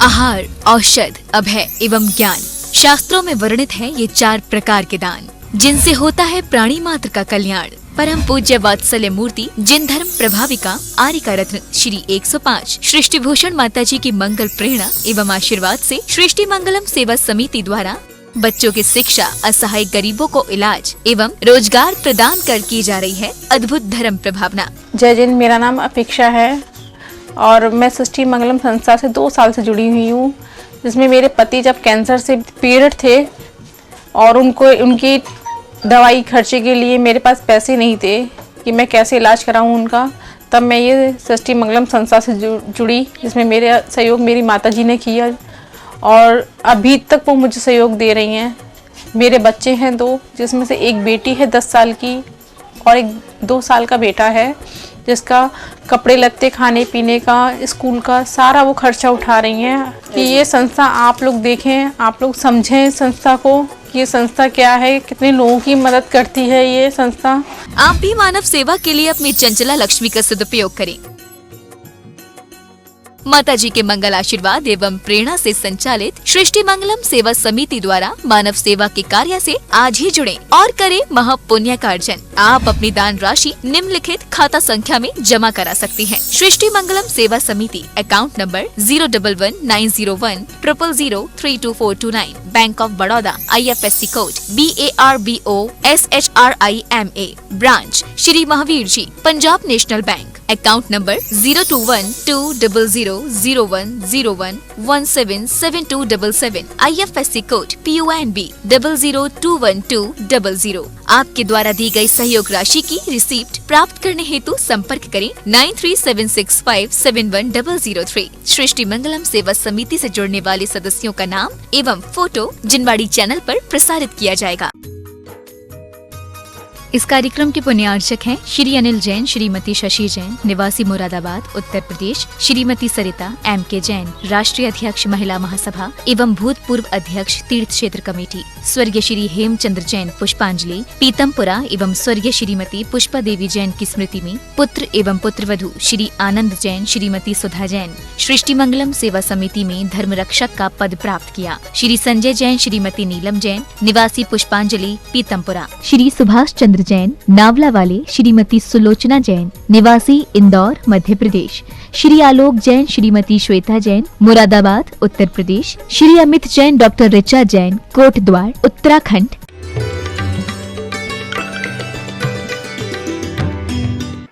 आहार, औषध, अभय एवं ज्ञान। शास्त्रों में वर्णित है ये 4 प्रकार के दान, जिनसे होता है प्राणी मात्र का कल्याण। परम पूज्य वात्सल्य मूर्ति जिन धर्म प्रभाविका आर्यका रत्न श्री 105 सृष्टि भूषण माता जी की मंगल प्रेरणा एवं आशीर्वाद से सृष्टि मंगलम सेवा समिति द्वारा बच्चों की शिक्षा, असहाय गरीबों को इलाज एवं रोजगार प्रदान कर की जा रही है अद्भुत धर्म प्रभावना। जय जिन, मेरा नाम अपेक्षा है और मैं सृष्टि मंगलम संस्था से 2 साल से जुड़ी हुई हूँ, जिसमें मेरे पति जब कैंसर से पीड़ित थे और उनकी दवाई खर्चे के लिए मेरे पास पैसे नहीं थे कि मैं कैसे इलाज कराऊं उनका, तब मैं ये सृष्टि मंगलम संस्था से जुड़ी, जिसमें मेरे सहयोग मेरी माता जी ने किया और अभी तक वो मुझे सहयोग दे रही हैं। मेरे बच्चे हैं 2, जिसमें से एक बेटी है 10 साल की और एक 2 साल का बेटा है, जिसका कपड़े लत्ते, खाने पीने का, स्कूल का सारा वो खर्चा उठा रही हैं। कि ये संस्था आप लोग देखें, आप लोग समझें संस्था को, कि ये संस्था क्या है, कितने लोगों की मदद करती है ये संस्था। आप भी मानव सेवा के लिए अपनी चंचला लक्ष्मी का सदुपयोग करें। माता जी के मंगल आशीर्वाद एवं प्रेरणा से संचालित सृष्टि मंगलम सेवा समिति द्वारा मानव सेवा के कार्य से आज ही जुड़ें और करें महापुण्य का अर्जन। आप अपनी दान राशि निम्नलिखित खाता संख्या में जमा करा सकते हैं। सृष्टि Mangalam Seva Samiti, account number 0119010003249, Bank of Baroda, IFSC code BARBOSHRIMA, branch Shri Mahavir ji, Punjab national bank, account number 0212000101177277, IFSC code PONB 0021200। आपके द्वारा दी गई सहयोग राशि की रिसीप्ट प्राप्त करने हेतु संपर्क करें 9376571003। सृष्टि मंगलम सेवा समिति से जुड़ने वाले सदस्यों का नाम एवं फोटो जिनवाड़ी चैनल पर प्रसारित किया जाएगा। इस कार्यक्रम के पुण्यार्चक हैं श्री अनिल जैन, श्रीमती शशि जैन, निवासी मुरादाबाद, उत्तर प्रदेश, श्रीमती सरिता MK जैन, राष्ट्रीय अध्यक्ष महिला महासभा एवं भूतपूर्व अध्यक्ष तीर्थ क्षेत्र कमेटी, स्वर्गीय श्री हेमचंद्र जैन पुष्पांजलि पीतमपुरा एवं स्वर्गीय श्रीमती पुष्पा देवी जैन की स्मृति में पुत्र एवं पुत्रवधू श्री आनंद जैन, श्रीमती सुधा जैन सृष्टि मंगलम सेवा समिति में धर्म रक्षक का पद प्राप्त किया। श्री संजय जैन, श्रीमती नीलम जैन, निवासी पुष्पांजलि पीतमपुरा, श्री सुभाष चंद्र जैन नावला वाले, श्रीमती सुलोचना जैन निवासी इंदौर मध्य प्रदेश, श्री आलोक जैन, श्रीमती श्वेता जैन मुरादाबाद उत्तर प्रदेश, श्री अमित जैन, डॉक्टर ऋचा जैन कोटद्वार उत्तराखंड।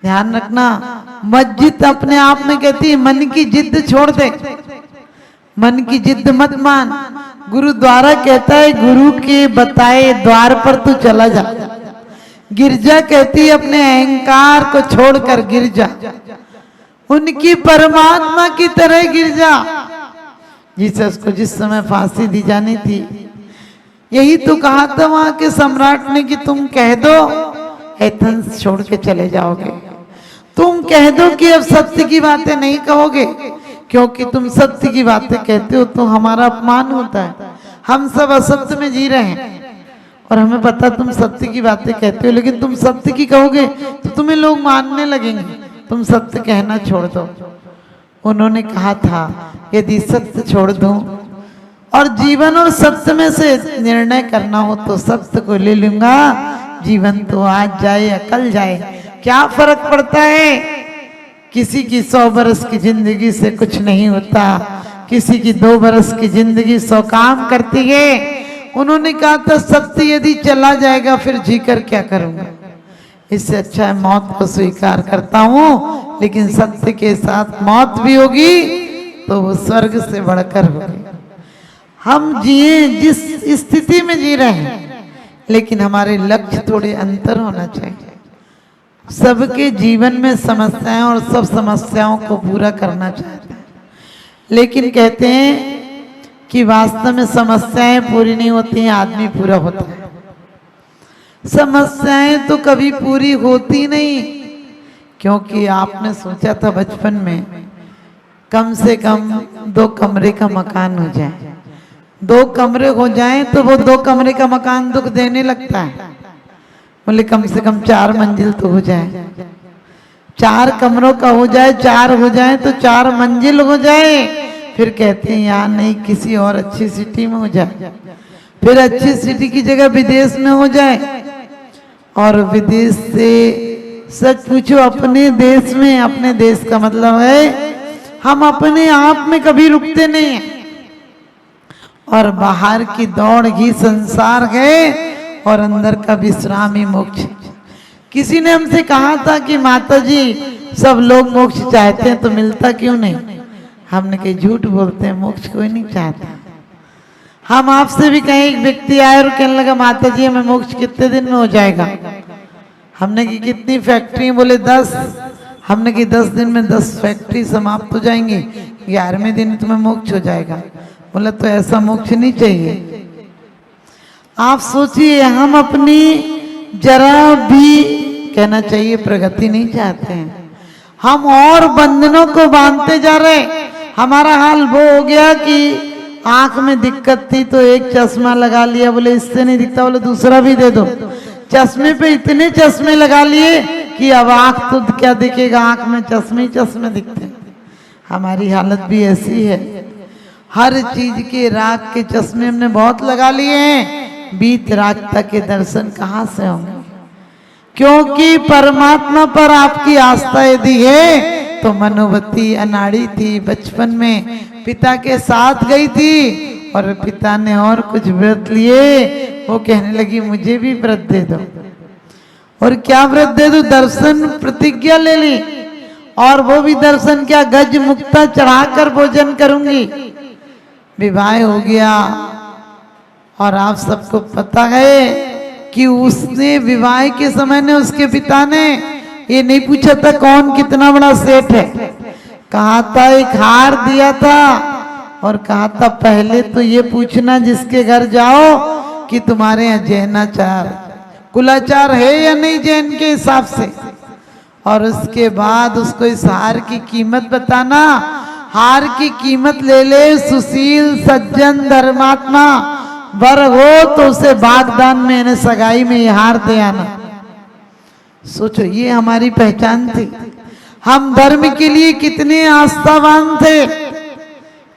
ध्यान रखना, मस्जिद अपने आप में कहती है मन की जिद छोड़ दे, मन की जिद मत मान। गुरुद्वारा कहता है गुरु के बताए द्वार पर तू चला जा। गिरजा कहती अपने अहंकार को छोड़कर गिर जा, उनकी परमात्मा की तरह गिर जा। जीसस को जिस समय फांसी दी जानी थी, यही तो कहा था वहां के सम्राट ने कि तुम कह दो एथेंस छोड़ के चले जाओगे, तुम कह दो कि अब सत्य की बातें नहीं कहोगे, क्योंकि तुम सत्य की बातें कहते हो तो हमारा अपमान होता है। हम सब असत्य में जी रहे हैं और हमें पता तुम सत्य की बातें कहते हो, लेकिन तुम सत्य की कहोगे तो तुम्हें लोग मानने लगेंगे, तुम सत्य कहना छोड़ दो। उन्होंने कहा था यदि सत्य छोड़ दूं और जीवन और सत्य में से निर्णय करना हो तो सत्य को ले लूंगा, जीवन तो आज जाए या कल जाए, क्या फर्क पड़ता है। किसी की 100 बरस की जिंदगी से कुछ नहीं होता, किसी की 2 बरस की जिंदगी 100 काम करती है। उन्होंने कहा था सत्य यदि चला जाएगा फिर जीकर क्या करूंगा, इससे अच्छा है मौत को स्वीकार करता हूं, लेकिन सत्य के साथ मौत भी होगी तो वो स्वर्ग से बढ़कर होगी। हम जिए जिस स्थिति में जी रहे हैं, लेकिन हमारे लक्ष्य थोड़े अंतर होना चाहिए। सबके जीवन में समस्याएं और सब समस्याओं को पूरा करना चाहते हैं, लेकिन कहते हैं कि वास्तव में समस्याएं पूरी नहीं होती हैं, आदमी पूरा होता है। समस्याएं तो कभी पूरी होती नहीं, क्योंकि आपने सोचा था बचपन में कम से कम 2 कमरे का मकान हो जाए, 2 कमरे हो जाएं तो वो 2 कमरे का मकान दुख देने लगता है। बोले कम से कम 4 मंजिल तो हो जाए, 4 कमरों का हो जाए, 4 हो जाए तो 4 मंजिल हो जाए, फिर कहते हैं यार नहीं किसी और अच्छी सिटी में हो जाए, फिर अच्छी सिटी की जगह विदेश में हो जाए, और विदेश से सच पूछो अपने देश में, अपने देश का मतलब है हम अपने आप में कभी रुकते नहीं हैं, और बाहर की दौड़ ही संसार है और अंदर का विश्राम ही मोक्ष। किसी ने हमसे कहा था कि माता जी सब लोग मोक्ष चाहते हैं तो मिलता क्यों नहीं? हमने कही झूठ बोलते हैं, मोक्ष कोई नहीं चाहता। हम आपसे भी कहें, एक व्यक्ति आए और कहने लगा माता जी हमें मोक्ष कितने दिन में हो जाएगा? हमने की कितनी फैक्ट्री? बोले 10। हमने की 10 दिन में 10 फैक्ट्री समाप्त हो जाएंगी, 11वें दिन तुम्हें मोक्ष हो जाएगा। बोला तो ऐसा मोक्ष नहीं चाहिए। आप सोचिए हम अपनी जरा भी कहना चाहिए प्रगति नहीं चाहते हैं, हम और बंधनों को बांधते जा रहे। हमारा हाल वो हो गया कि आंख में दिक्कत थी तो एक चश्मा लगा लिया, बोले इससे नहीं दिखता, बोले दूसरा भी दे दो। चश्मे पे इतने चश्मे लगा लिए कि अब आंख तो क्या दिखेगा, आंख में चश्मे ही चश्मे दिखते हैं। हमारी हालत भी ऐसी है, हर चीज के राग के चश्मे हमने बहुत लगा लिए हैं, बीत राग तक के दर्शन कहाँ से होंगे? क्योंकि परमात्मा पर आपकी आस्था यदि है तो मनोवती अनाड़ी थी, बचपन में पिता के साथ गई थी और पिता ने और कुछ व्रत लिए, वो कहने लगी मुझे भी व्रत दे दो। और क्या व्रत दे दो? दर्शन प्रतिज्ञा ले ली, और वो भी दर्शन क्या, गज मुक्ता चढ़ाकर भोजन करूंगी। विवाह हो गया, और आप सबको पता है कि उसने विवाह के समय ने उसके पिता ने ये नहीं पूछा था कौन कितना बड़ा सेठ है, कहा था एक हार दिया था और कहा था पहले तो ये पूछना जिसके घर जाओ कि तुम्हारे यहाँ जैनाचार कुलाचार है या नहीं जैन के हिसाब से, और उसके बाद उसको इस हार की कीमत बताना। हार की कीमत ले ले, सुशील सज्जन धर्मात्मा वर हो तो उसे बागदान में यानी सगाई में ये हार दे आना। सोचो ये हमारी पहचान थी। हम धर्म के लिए कितने आस्थावान थे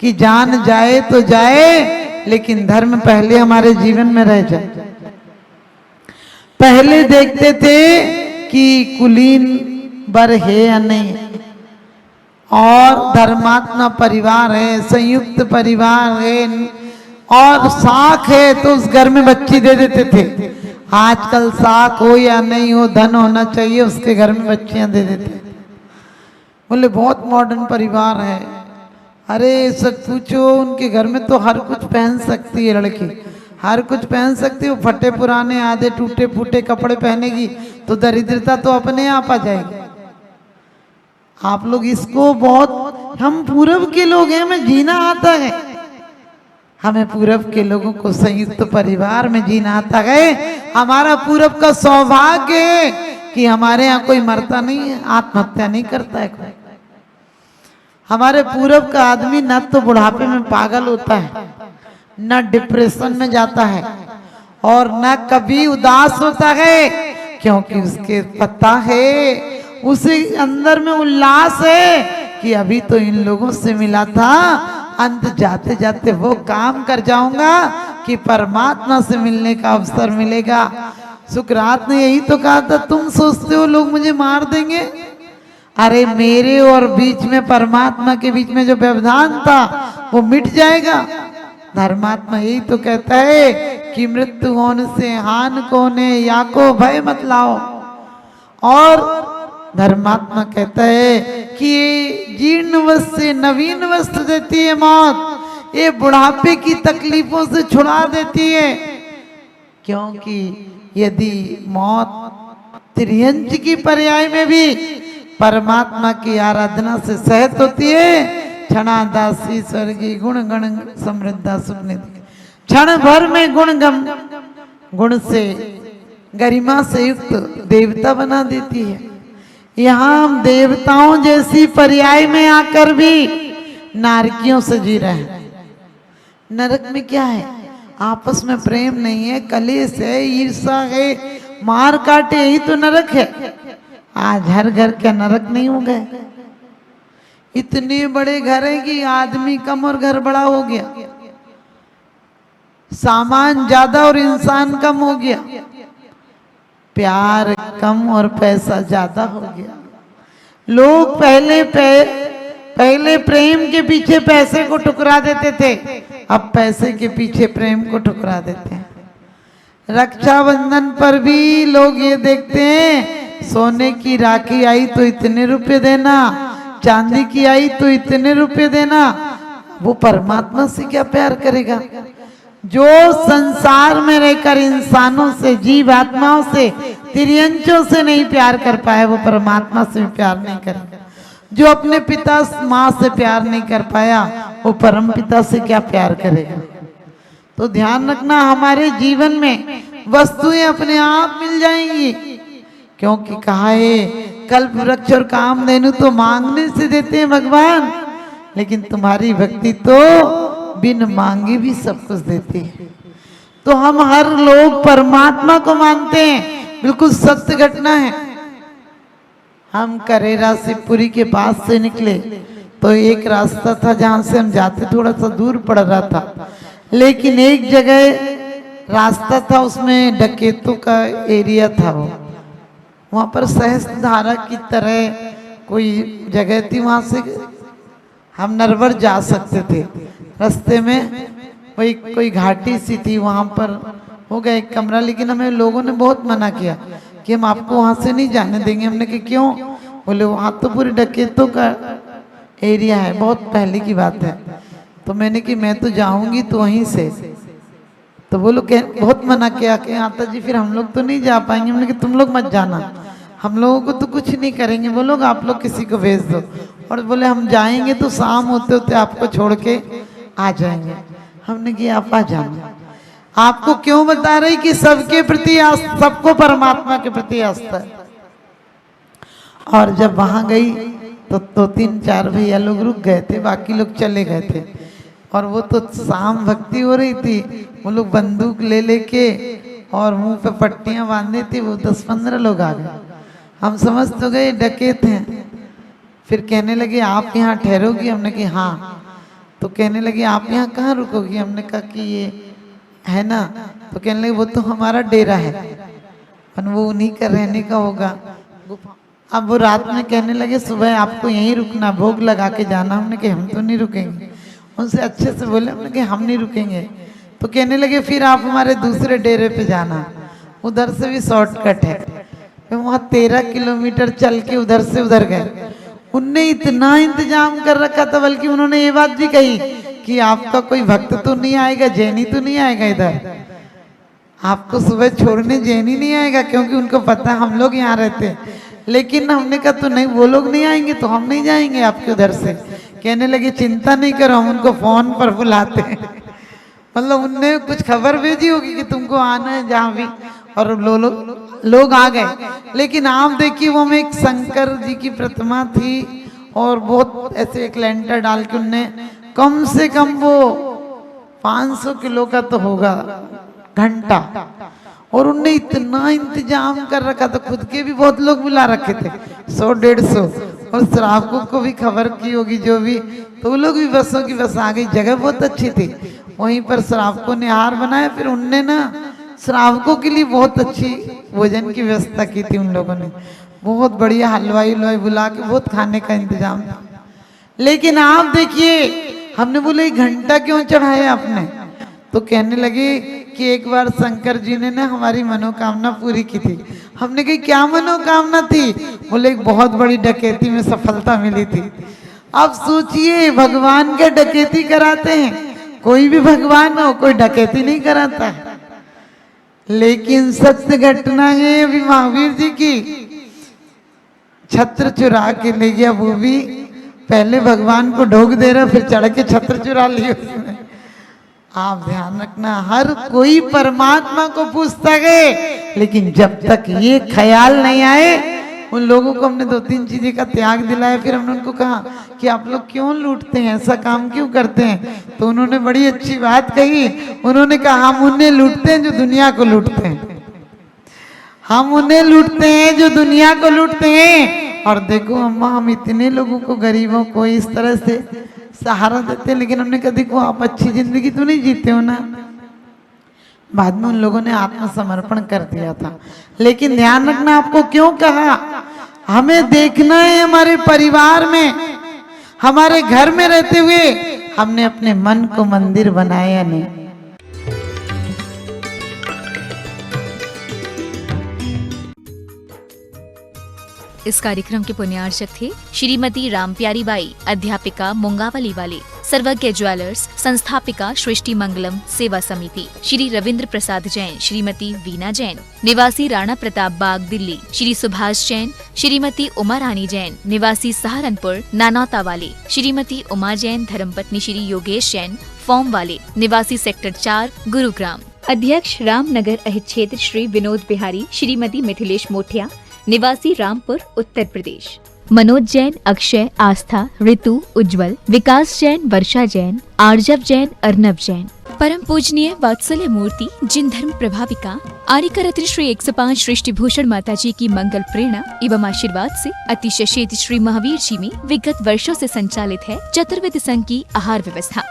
कि जान जाए तो जाए लेकिन धर्म पहले हमारे जीवन में रह जाए। पहले देखते थे कि कुलीन वर है या नहीं, और धर्मात्मा परिवार है, संयुक्त परिवार है, और साख है तो उस घर में बच्ची दे देते थे। आजकल साख हो या नहीं हो, धन होना चाहिए, उसके घर में बच्चियां दे देते। बोले बहुत मॉडर्न परिवार है। अरे सच पूछो, उनके घर में तो हर कुछ पहन सकती है लड़की, हर कुछ पहन सकती है। वो फटे पुराने आधे टूटे फूटे कपड़े पहनेगी तो दरिद्रता तो अपने आप आ जाएगी। आप लोग इसको बहुत, हम पूरब के लोग हैं, हमें जीना आता है, हमें पूरब के लोगों को संयुक्त परिवार में जीना आता है। हमारा पूरब का सौभाग्य है कि हमारे यहाँ कोई मरता नहीं है, आत्महत्या नहीं करता है कोई। हमारे पूरब का आदमी न तो बुढ़ापे में पागल होता है, न डिप्रेशन में जाता है, और न कभी उदास होता है, क्योंकि उसके पता है, उसे अंदर में उल्लास है कि अभी तो इन लोगों से मिला था, अंत जाते जाते वो काम कर जाऊंगा कि परमात्मा से मिलने का अवसर मिलेगा। सुकरात ने यही तो कहा था, तुम सोचते हो लोग मुझे मार देंगे, अरे मेरे और बीच में परमात्मा के बीच में जो व्यवधान था वो मिट जाएगा। धर्मात्मा यही तो कहता है कि मृत्यु होने से हान कोने या को भय मत लाओ, और धर्मात्मा कहता है कि जीर्ण वस्त्र से नवीन वस्त्र देती है मौत, ये बुढ़ापे की तकलीफों से छुड़ा देती है। क्योंकि यदि मौत त्रियंच की पर्याय में भी परमात्मा की आराधना से सहत होती है, क्षणा दासी स्वर्गी गुण गण समृद्धा सुखनिधि, क्षण भर में गुण से गरिमा से युक्त देवता बना देती है। यहाँ हम देवताओं जैसी पर्याय में आकर भी नारकियों से जी रहे हैं। नरक में क्या है? आपस में प्रेम नहीं है, कलेश है, ईर्षा है, मार काटे, यही तो नरक है। आज हर घर के नरक नहीं हो गए, इतने बड़े घर हैं कि आदमी कम और घर बड़ा हो गया, सामान ज्यादा और इंसान कम हो गया, प्यार कम और पैसा ज्यादा हो गया। लोग पहले प्रेम के पीछे पैसे को ठुकरा देते थे, अब पैसे के पीछे प्रेम को ठुकरा देते हैं। रक्षाबंधन पर भी लोग ये देखते हैं, सोने की राखी आई तो इतने रुपए देना, चांदी की आई तो इतने रुपए देना। वो परमात्मा से क्या प्यार करेगा? जो संसार में रहकर इंसानों से, जीव आत्माओं से, तिर्यंचों से नहीं प्यार कर पाए, वो परमात्मा से भी प्यार नहीं करेगा। जो अपने पिता माँ से प्यार नहीं कर पाया, वो परम पिता से क्या प्यार करेगा? तो ध्यान रखना, हमारे जीवन में वस्तुएं अपने आप मिल जाएंगी, क्योंकि कहा है कल्प वृक्ष और कामधेनु तो मांगने से देते हैं भगवान, लेकिन तुम्हारी भक्ति तो बिन मांगे भी सब कुछ देती है। तो हम हर लोग परमात्मा को मानते हैं, बिल्कुल सत्य घटना है। हम करेरा शिवपुरी के पास से निकले तो एक रास्ता था जहां से हम जाते, थोड़ा सा दूर पड़ रहा था, लेकिन एक जगह रास्ता था उसमें डकैतों का एरिया था। वो वहां पर सहस्त्र धारा की तरह कोई जगह थी, वहां से हम नरवर जा सकते थे। रास्ते में वही कोई घाटी सी थी, वहां पर हो गया एक कमरा, लेकिन हमें लोगों ने बहुत मना किया कि हम आपको वहां से नहीं जाने देंगे। हमने कहा क्यों? बोले वहां तो पूरी डकैतों का एरिया है, बहुत पहले की बात है। तो मैंने कि मैं तो जाऊंगी तो वहीं से। तो वो लोग बहुत मना किया कि आता जी फिर हम लोग तो नहीं जा पाएंगे। हमने कहा तुम लोग मत जाना, हम लोगों को तो कुछ नहीं करेंगे, वो लोग आप लोग किसी को भेज दो। और बोले हम जाएंगे तो शाम होते होते आपको छोड़ के आ जाएंगे। हमने कहा आप आ जाना। आपको क्यों बता रही कि सबके प्रति, सबको परमात्मा के प्रति आस्था है। और जब वहां गई तो 2-3-4 भैया लोग रुक गए थे, बाकी लोग चले गए थे। और वो तो शाम भक्ति हो रही थी, वो लोग बंदूक ले लेके और मुंह पे पट्टियां बांधी थी। वो 10-15 लोग आ गए। हम समझ तो गए डकैत हैं। फिर कहने लगे आप यहाँ ठहरोगी? हमने कहा हाँ। तो कहने लगे आप यहाँ कहाँ रुकोगी? हमने कहा कि ये है ना। तो कहने लगे वो तो हमारा डेरा है, वो उन्हीं का रहने का होगा। अब वो रात में कहने लगे सुबह आपको यहीं रुकना, भोग लगा के जाना। हमने कहा हम तो नहीं रुकेंगे। उनसे अच्छे से बोले, हमने कहा हम नहीं रुकेंगे। तो कहने लगे फिर आप हमारे दूसरे डेरे पे जाना, उधर से भी शॉर्टकट है। फिर वहाँ 13 किलोमीटर चल के उधर से उधर गए। उनने इतना इंतजाम कर रखा था, बल्कि उन्होंने ये बात भी कही कि आपका कोई भक्त तो नहीं आएगा, जैनी तो नहीं आएगा इधर, आपको सुबह छोड़ने जैनी नहीं आएगा, क्योंकि उनको पता है हम लोग यहाँ रहते हैं। लेकिन हमने कहा तो नहीं, वो लोग नहीं आएंगे तो हम नहीं जाएंगे आपके उधर से। कहने लगे चिंता नहीं करो, हम उनको फोन पर बुलाते हैं। मतलब उनने कुछ खबर भेजी होगी कि तुमको आना है जहाँ भी, और लोग आ गए। लेकिन आप देखिए वो में एक शंकर जी की प्रतिमा थी, और बहुत ऐसे एक लेंटर डाल के उनने कम से कम वो 500 किलो का तो होगा घंटा, और उनने इतना इंतजाम कर रखा था। खुद के भी बहुत लोग बुला रखे थे, 100-150, और श्रावकों को भी खबर की होगी जो भी, तो वो लोग भी बसों की बस आ गई। जगह बहुत अच्छी थी, वहीं पर श्रावकों ने आहार बनाया। फिर उनने ना श्रावकों के लिए बहुत अच्छी भोजन की व्यवस्था की थी। उन लोगों ने बहुत बढ़िया हलवाई बुला के बहुत खाने का इंतजाम था। लेकिन आप देखिए, हमने बोले 1 घंटा क्यों चढ़ाया आपने? तो कहने लगे कि एक बार शंकर जी ने ना हमारी मनोकामना पूरी की थी। हमने कही क्या मनोकामना थी? बोले एक बहुत बड़ी डकैती में सफलता मिली थी। अब सोचिए, भगवान क्या डकैती कराते हैं? कोई भी भगवान हो, कोई डकैती नहीं कराता है। लेकिन सत्य घटना है अभी महावीर जी की, छत्र चुरा के ले गया। वो भी पहले भगवान को ढोक दे रहा, फिर चढ़ के छत्र चुरा लिया उसने। आप ध्यान रखना, हर कोई परमात्मा को पूछता गए, लेकिन जब तक ये ख्याल नहीं आए, उन लोगों को हमने 2-3 चीजें का त्याग दिलाया। फिर हमने उनको कहा कि आप लोग क्यों लूटते हैं, ऐसा काम क्यों करते हैं? तो उन्होंने बड़ी अच्छी बात कही। उन्होंने कहा हम उन्हें लूटते हैं जो दुनिया को लूटते हैं, हम उन्हें लूटते हैं जो दुनिया को लूटते हैं, और देखो अम्मा हम इतने लोगों को, गरीबों को इस तरह से सहारा देते हैं, लेकिन हमने कहा देखो आप अच्छी जिंदगी तो नहीं जीते हो ना। बाद में उन लोगों ने आत्मसमर्पण कर दिया था। लेकिन ध्यान रखना, आपको क्यों कहा, हमें देखना है हमारे परिवार में, हमारे घर में रहते हुए हमने अपने मन को मंदिर बनाया नहीं। इस कार्यक्रम के पुण्यार्चक थे श्रीमती रामप्यारी बाई, अध्यापिका मुंगावली वाली, सर्वज्ञ ज्वेलर्स, संस्थापिका सृष्टि मंगलम सेवा समिति, श्री रविंद्र प्रसाद जैन, श्रीमती वीना जैन, निवासी राणा प्रताप बाग दिल्ली, श्री सुभाष जैन, श्रीमती उमा रानी जैन, निवासी सहारनपुर नानौता वाले, श्रीमती उमा जैन, धर्मपत्नी श्री योगेश जैन, फॉर्म वाले, निवासी सेक्टर 4 गुरुग्राम, अध्यक्ष रामनगर अहित क्षेत्र श्री विनोद बिहारी, श्रीमती मिथिलेश मोठिया, निवासी रामपुर उत्तर प्रदेश, मनोज जैन, अक्षय, आस्था, ऋतु, उज्जवल, विकास जैन, वर्षा जैन, आर्जव जैन, अर्नब जैन। परम पूजनीय वात्सल्य मूर्ति जिन धर्म प्रभाविका आर्यका रत्न श्री 105 सृष्टि भूषण माता जी की मंगल प्रेरणा एवं आशीर्वाद से अतिशय शेत श्री महावीर जी में विगत वर्षों से संचालित है चतुर्विध संघ की आहार व्यवस्था,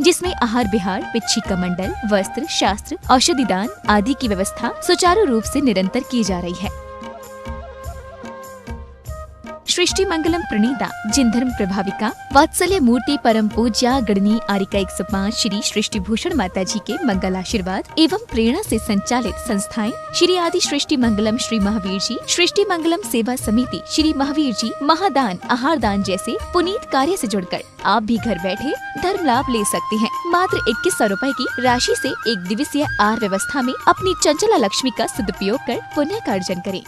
जिसमें आहार विहार, पिच्छी कमंडल, वस्त्र, शास्त्र, औषधि दान आदि की व्यवस्था सुचारू रूप से निरंतर की जा रही है। सृष्टि मंगलम प्रणीता जिन धर्म प्रभाविका वात्सल्य मूर्ति परम पूज्या गणनी आर्यका 105 श्री सृष्टि भूषण माता जी के मंगल आशीर्वाद एवं प्रेरणा से संचालित संस्थाएं श्री आदि सृष्टि मंगलम श्री महावीर जी, सृष्टि मंगलम सेवा समिति, श्री महावीर जी, महादान, आहार दान जैसे पुनीत कार्य से जुड़कर आप भी घर बैठे धर्म लाभ ले सकते हैं। मात्र 2100 रुपए की राशि से एक दिवसीय आहार व्यवस्था में अपनी चंचला लक्ष्मी का सदुपयोग कर पुण्य का अर्जन करें।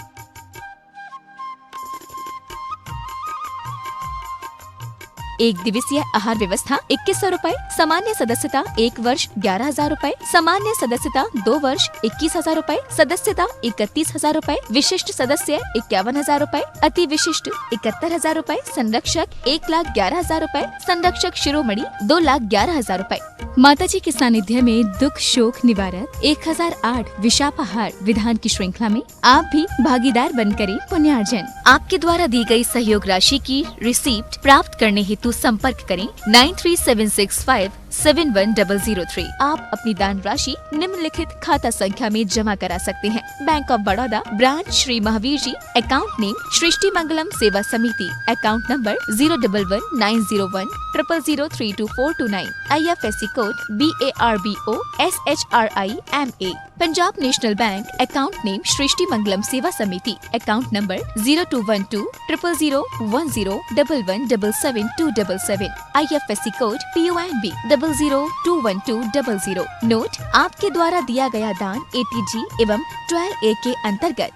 एक दिवसीय आहार व्यवस्था 2100 रुपए, सामान्य सदस्यता 1 वर्ष 11,000 रुपए, सामान्य सदस्यता 2 वर्ष 21,000 रुपए, सदस्यता 31,000 रुपए, विशिष्ट सदस्य 51,000 रुपए, अति विशिष्ट 71,000 रुपए, संरक्षक 1,11,000 रुपए, संरक्षक शिरोमणि 2,11,000 रुपए। माता जी के सानिध्य में दुख शोक निवारक 1008 विशापाहार विधान की श्रृंखला में आप भी भागीदार बन करें पुण्यार्जन। आपके द्वारा दी गई सहयोग राशि की रिसीप्ट प्राप्त करने हेतु संपर्क करें 9376571003। आप अपनी दान राशि निम्नलिखित खाता संख्या में जमा करा सकते हैं। Bank of Baroda, branch Shri Mahavir ji, account name Srishti Mangalam Seva Samiti, account number 0119010003249, IFSC code BARBO SHRIMA। Punjab national bank, account name Srishti Mangalam Seva Samiti, account number 02120001117777, IFSC code PONB 0021200। Note: आपके द्वारा दिया गया दान ATG एवं 12A के अंतर्गत